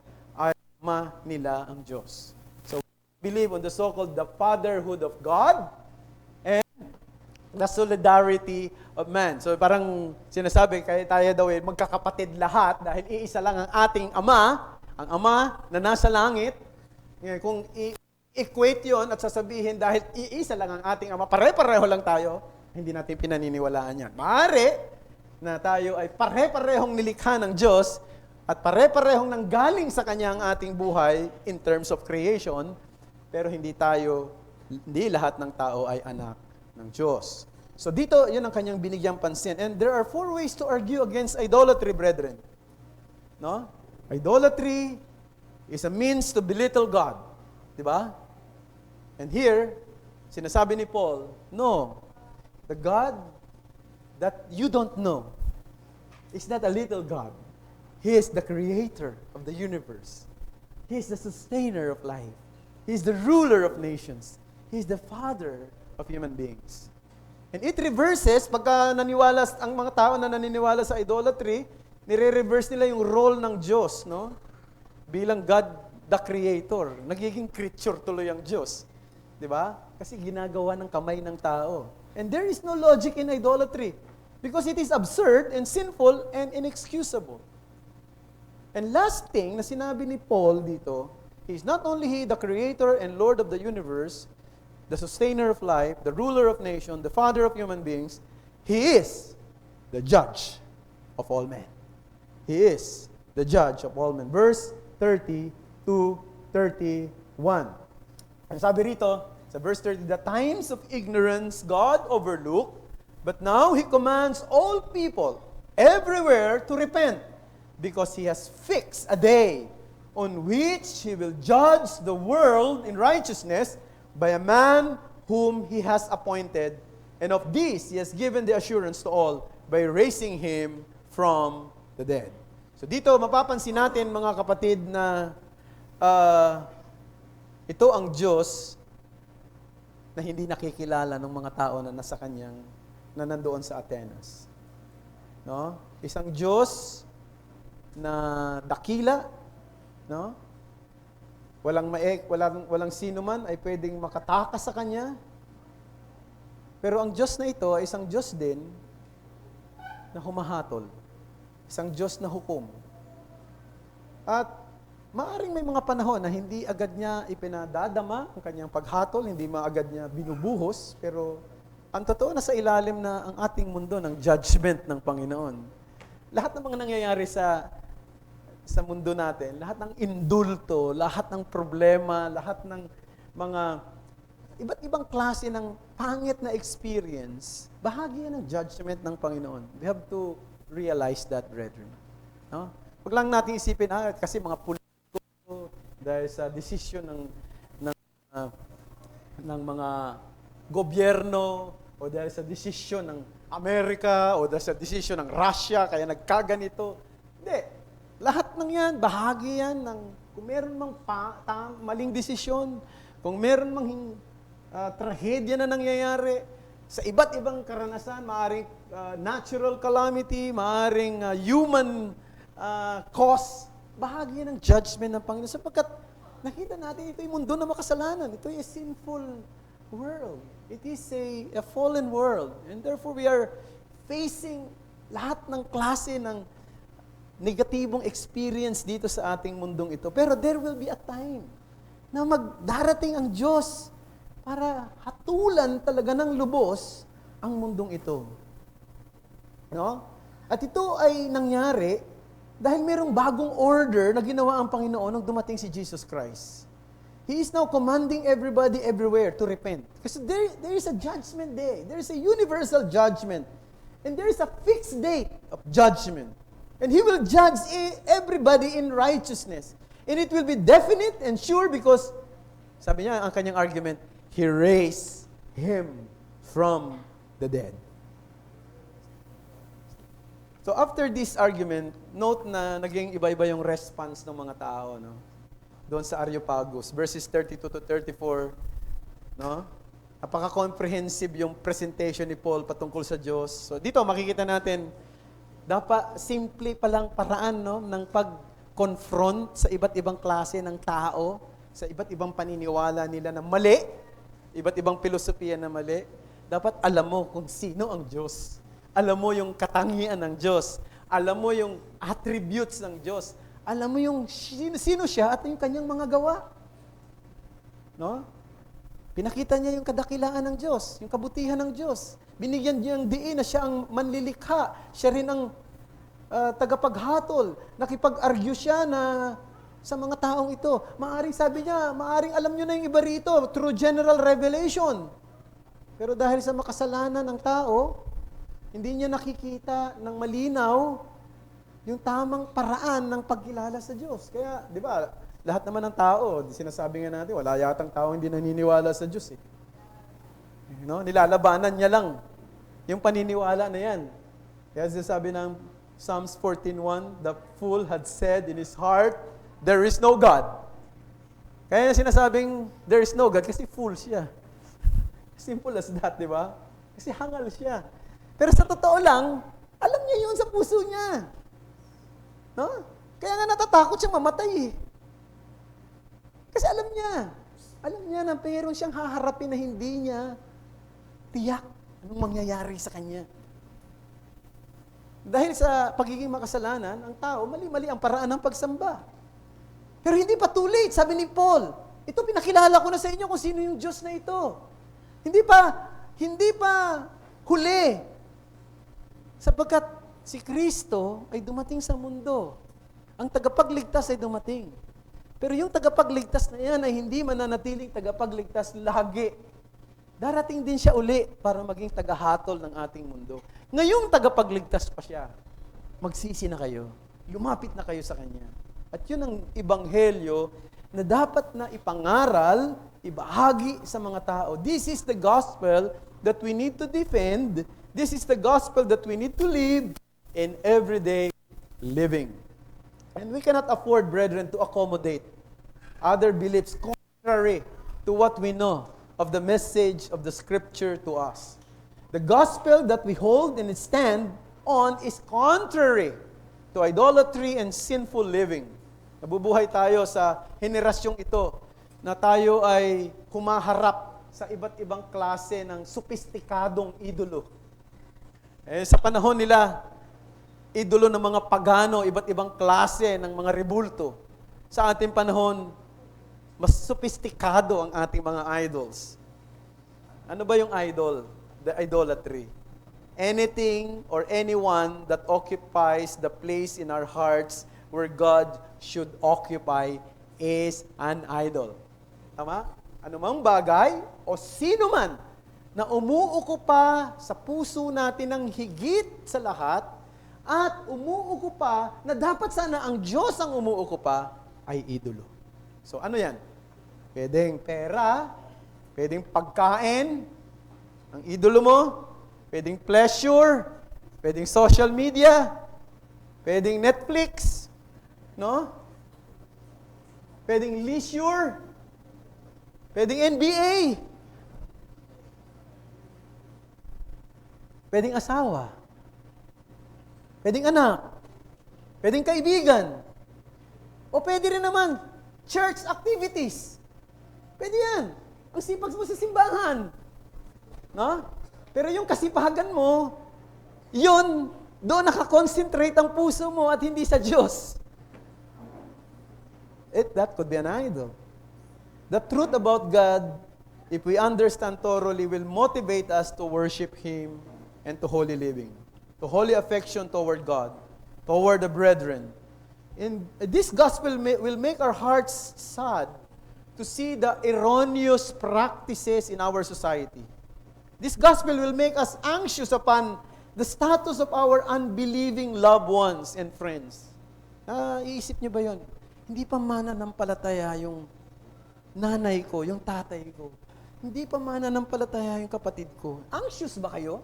ama nila ang Diyos. So, we believe on the so-called the fatherhood of God and the solidarity of man. So, parang sinasabi, kaya tayo daw magkakapatid lahat dahil iisa lang ang ating ama, ang ama na nasa langit. Kung i-equate yon at sasabihin dahil iisa lang ang ating ama, pare-pareho lang tayo, hindi natin pinaniniwalaan yan. Maaari na tayo ay pare-parehong nilikha ng Diyos at pare-parehong nanggaling sa Kanya ang ating buhay in terms of creation, pero hindi lahat ng tao ay anak ng Diyos. So dito, yun ang Kanyang binigyang pansin. And there are 4 ways to argue against idolatry, brethren. No? Idolatry is a means to belittle God. Diba? And here, sinasabi ni Paul, no, the God that you don't know is not a little God. He is the creator of the universe. He is the sustainer of life. He He's the ruler of nations. He's the father of human beings. And it reverses, pagka naniwala, ang mga tao na naniniwala sa idolatry, nire-reverse nila yung role ng Diyos, no? Bilang God, the Creator. Nagiging creature tuloy ang Diyos. Di ba? Kasi ginagawa ng kamay ng tao. And there is no logic in idolatry. Because it is absurd and sinful and inexcusable. And last thing na sinabi ni Paul dito, He's not only He, the Creator and Lord of the universe, the sustainer of life, the ruler of nations, the father of human beings, He is the judge of all men. He is the judge of all men. Verse 30 to 31. Ang sabi rito, sa verse 30, the times of ignorance God overlooked, but now He commands all people everywhere to repent, because He has fixed a day on which He will judge the world in righteousness by a man whom He has appointed, and of this He has given the assurance to all by raising Him from the dead. So dito, mapapansin natin mga kapatid na ito ang Diyos na hindi nakikilala ng mga tao na nasa Kanyang, na nandoon sa Atenas. No? Isang Diyos na dakila, no? Walang sino man ay pwedeng makatakas sa Kanya. Pero ang Diyos na ito ay isang Diyos din na humahatol. Isang Diyos na hukom. At maaring may mga panahon na hindi agad niya ipinadadama ang Kanyang paghatol, hindi maagad niya binubuhos, pero ang totoo na sa ilalim na ang ating mundo ng judgment ng Panginoon. Lahat ng mga nangyayari sa mundo natin, lahat ng indulto, lahat ng problema, lahat ng mga iba't ibang klase ng pangit na experience, bahagi yan ng judgment ng Panginoon. We have to realize that, brethren. No? Huwag lang natin isipin, kasi mga politiko, dahil sa desisyon ng mga gobyerno, o dahil sa desisyon ng Amerika, o dahil sa desisyon ng Russia, kaya nagkaganito. Hindi. Lahat ng yan, bahagi yan ng, kung meron mang maling desisyon, kung meron mang trahedya na nangyayari, sa iba't ibang karanasan, maaring natural calamity, maaring human cause, bahagi yan ng judgment ng Panginoon. Sapagkat nakita natin, ito yung mundo na makasalanan. Ito yung sinful world. It is a fallen world. And therefore, we are facing lahat ng klase ng negatibong experience dito sa ating mundong ito. Pero there will be a time na magdarating ang Diyos para hatulan talaga ng lubos ang mundong ito. No? At ito ay nangyari dahil mayroong bagong order na ginawa ang Panginoon nung dumating si Jesus Christ. He is now commanding everybody everywhere to repent. Kasi there is a judgment day. There is a universal judgment. And there is a fixed date of judgment. And He will judge everybody in righteousness. And it will be definite and sure because, sabi niya, ang kanyang argument, He raised Him from the dead. So after this argument, note na naging iba-iba yung response ng mga tao, no? Doon sa Areopagus, verses 32 to 34, no? Napaka-comprehensive yung presentation ni Paul patungkol sa Diyos. So dito makikita natin, dapat simple palang paraan, no, ng pag-confront sa iba't ibang klase ng tao, sa iba't ibang paniniwala nila na mali, iba't ibang filosofiya na mali. Dapat alam mo kung sino ang Diyos. Alam mo yung katangian ng Diyos. Alam mo yung attributes ng Diyos. Alam mo yung sino siya at yung kanyang mga gawa. No? Pinakita niya yung kadakilaan ng Diyos, yung kabutihan ng Diyos. Binigyan niya ang diin na siya ang manlilikha. Siya rin ang tagapaghatol. Nakipag-argue siya na sa mga taong ito. Maaring sabi niya, maaring alam niyo na yung iba rito through general revelation. Pero dahil sa makasalanan ng tao, hindi niya nakikita ng malinaw yung tamang paraan ng pagkilala sa Diyos. Kaya, di ba, lahat naman ng tao, sinasabi nga natin, wala yatang tao hindi naniniwala sa Diyos. No? Nilalabanan niya lang yung paniniwala na yan. Kaya sinasabi ng Psalms 14:1, the fool had said in his heart, there is no God. Kaya sinasabing, there is no God, kasi fool siya. Simple as that, di ba? Kasi hangal siya. Pero sa totoo lang, alam niya yun sa puso niya. No? Kaya nga natatakot siyang mamatay eh. Kasi alam niya na mayroon siyang haharapin na hindi niya tiyak anong mangyayari sa kanya. Dahil sa pagiging makasalanan, ang tao, mali-mali ang paraan ng pagsamba. Pero hindi pa too late, sabi ni Paul. Ito, pinakilala ko na sa inyo kung sino yung Diyos na ito. Hindi pa huli. Sapagkat si Kristo ay dumating sa mundo. Ang tagapagligtas ay dumating. Pero yung tagapagligtas na yan ay hindi mananatiling tagapagligtas lagi. Darating din siya uli para maging tagahatol ng ating mundo. Ngayong tagapagligtas pa siya, magsisi na kayo. Lumapit na kayo sa Kanya. At yun ang ebanghelyo na dapat na ipangaral, ibahagi sa mga tao. This is the gospel that we need to defend. This is the gospel that we need to live in everyday living. And we cannot afford, brethren, to accommodate other beliefs contrary to what we know of the message of the Scripture to us. The gospel that we hold and stand on is contrary to idolatry and sinful living. Nabubuhay tayo sa henerasyong ito na tayo ay humaharap sa iba't ibang klase ng sopistikadong idolo. Sa panahon nila, idolo ng mga pagano, iba't ibang klase ng mga rebulto. Sa ating panahon, mas sopistikado ang ating mga idols. Ano ba yung idol? The idolatry. Anything or anyone that occupies the place in our hearts where God should occupy is an idol. Tama? Anumang bagay o sino man na umuukupa sa puso natin ng higit sa lahat at umuukupa na dapat sana ang Diyos ang umuukupa ay idolo. So ano yan? Pwedeng pera, pwedeng pagkain, ang idolo mo, pwedeng pleasure, pwedeng social media, pwedeng Netflix, no? Pwedeng leisure, pwedeng NBA, pwedeng asawa, pwedeng anak, pwedeng kaibigan, o pwede rin naman church activities. Pwede yan. Ang sipag mo sa simbahan. No? Pero yung kasipagan mo, yun, doon nakakonsentrate ang puso mo at hindi sa Diyos. That could be an idol. The truth about God, if we understand thoroughly, will motivate us to worship Him and to holy living, to holy affection toward God, toward the brethren. And this gospel will make our hearts sad to see the erroneous practices in our society. This gospel will make us anxious upon the status of our unbelieving loved ones and friends. Iisip niyo ba yun? Hindi pa mananampalataya yung nanay ko, yung tatay ko. Hindi pa mananampalataya yung kapatid ko. Anxious ba kayo?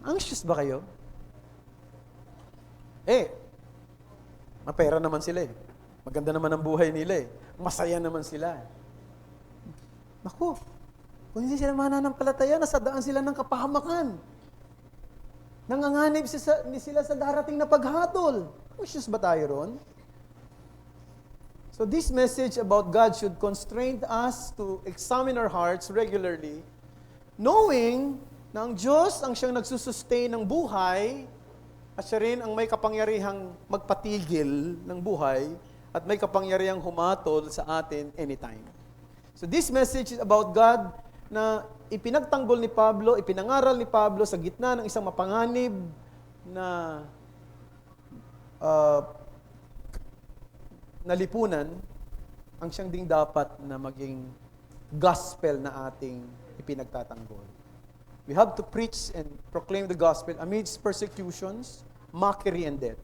Anxious ba kayo? Mapera naman sila eh. Maganda naman ang buhay nila eh. Masaya naman sila. Naku, kung hindi sila mananampalataya, nasa daan sila ng kapahamakan. Nanganganib sila sa darating na paghatol. Anxious ba tayo ron? So this message about God should constrain us to examine our hearts regularly, knowing na ang Diyos ang siyang nagsusustain ng buhay at siya rin ang may kapangyarihang magpatigil ng buhay at may kapangyarihang humatol sa atin anytime. So this message is about God na ipinagtanggol ni Pablo, ipinangaral ni Pablo sa gitna ng isang mapanganib na nalipunan, ang siyang ding dapat na maging gospel na ating ipinagtatanggol. We have to preach and proclaim the gospel amidst persecutions, mockery, and death.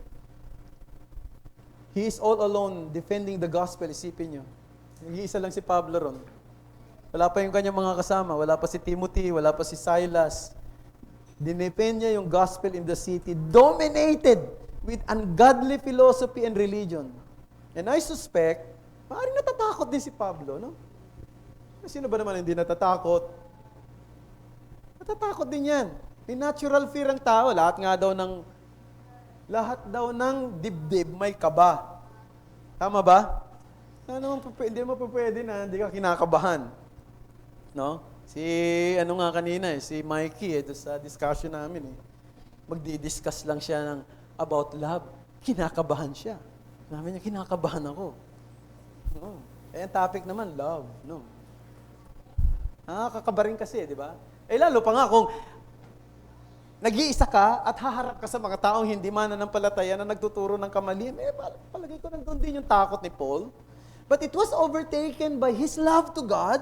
He is all alone defending the gospel. Isipin nyo. Nag-iisa lang si Pablo ron. Wala pa yung kanyang mga kasama. Wala pa si Timothy, wala pa si Silas. Dinepend niya yung gospel in the city, dominated with ungodly philosophy and religion. And I suspect Maaaring natatakot din si Pablo, no? Sino ba naman hindi natatakot? Natatakot din yan. May natural fear ang tao. Lahat daw ng dibdib may kaba. Tama ba? Hindi mo pwede na hindi ka kinakabahan. No? Nga kanina si Mikey, doon sa discussion namin magdi-discuss lang siya about love. Kinakabahan siya. Sabi niya, kinakabahan ako. No. Ang topic naman, love. No. Kakaba rin kasi, di ba? Lalo pa nga kung nag-iisa ka at haharap ka sa mga taong hindi mananampalataya na nagtuturo ng kamalian, palagay ko nandun din yung takot ni Paul. But it was overtaken by his love to God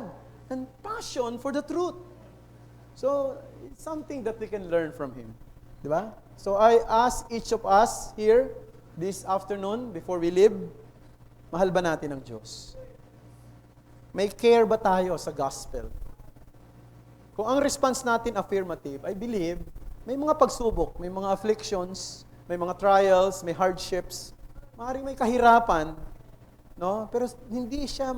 and passion for the truth. So, it's something that we can learn from him. Di ba? So, I ask each of us here this afternoon, before we leave, mahal ba natin ang Diyos? May care ba tayo sa gospel? Kung ang response natin affirmative, I believe, may mga pagsubok, may mga afflictions, may mga trials, may hardships, maaaring may kahirapan, no? Pero hindi siya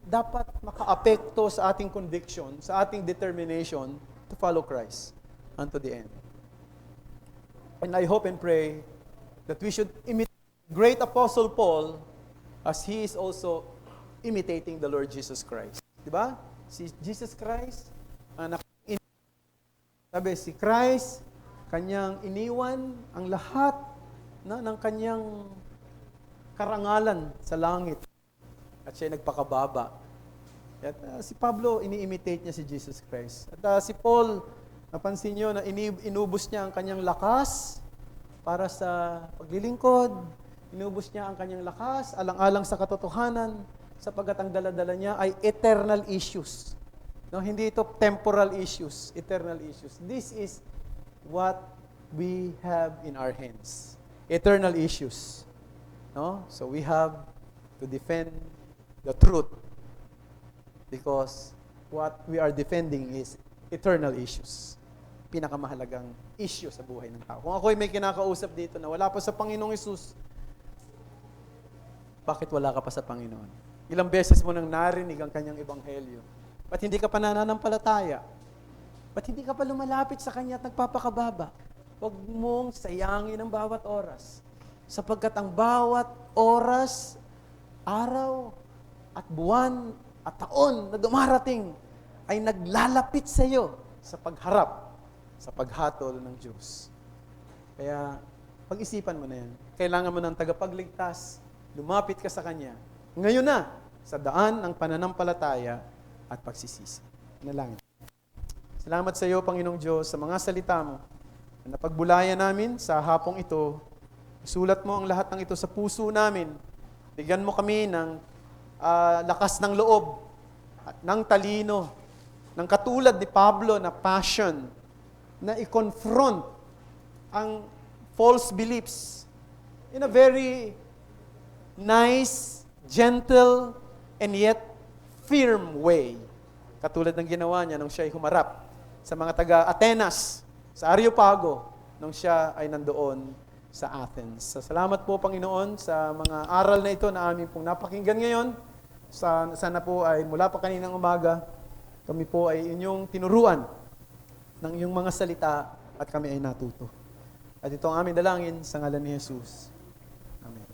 dapat makaapekto sa ating conviction, sa ating determination to follow Christ unto the end. And I hope and pray that we should imitate great Apostle Paul as he is also imitating the Lord Jesus Christ. Diba? Si Jesus Christ, sabi, si Christ, kanyang iniwan ang lahat ng kanyang karangalan sa langit. At siya nagpakababa. At si Pablo, ini-imitate niya si Jesus Christ. At si Paul, napansin niyo na inubos niya ang kanyang lakas para sa paglilingkod. Inubos niya ang kanyang lakas, alang-alang sa katotohanan, sapagkat ang dala-dala niya ay eternal issues. No, hindi ito temporal issues, eternal issues. This is what we have in our hands. Eternal issues. No? So we have to defend the truth because what we are defending is eternal issues. Pinakamahalagang issue sa buhay ng tao. Kung ako'y may kinakausap dito na wala pa sa Panginoong Hesus, bakit wala ka pa sa Panginoon? Ilang beses mo nang narinig ang kanyang ebanghelyo? Ba't hindi ka pa nananampalataya? Ba't hindi ka pa lumalapit sa Kanya at nagpapakababa? Huwag mong sayangin ang bawat oras. Sapagkat ang bawat oras, araw, at buwan, at taon na dumarating ay naglalapit sa iyo sa pagharap, sa paghatol ng Diyos. Kaya, pag-isipan mo na yan. Kailangan mo ng tagapagligtas, lumapit ka sa Kanya. Ngayon na, sa daan ng pananampalataya at pagsisisi. Nalangin. Salamat sa iyo, Panginoong Diyos, sa mga salita mo na napagbulayan namin sa hapong ito. Sulat mo ang lahat ng ito sa puso namin. Bigyan mo kami ng lakas ng loob at ng talino, ng katulad ni Pablo na passion na i-confront ang false beliefs in a very nice, gentle, and yet firm way. Katulad ng ginawa niya nung siya ay humarap sa mga taga-Atenas, sa Areopago, nung siya ay nandoon sa Athens. So, salamat po, Panginoon, sa mga aral na ito na aming pong napakinggan ngayon. Sana po ay mula pa kaninang umaga, kami po ay inyong tinuruan ng iyong mga salita at kami ay natuto. At ito ang aming dalangin sa ngalan ni Jesus. Amen.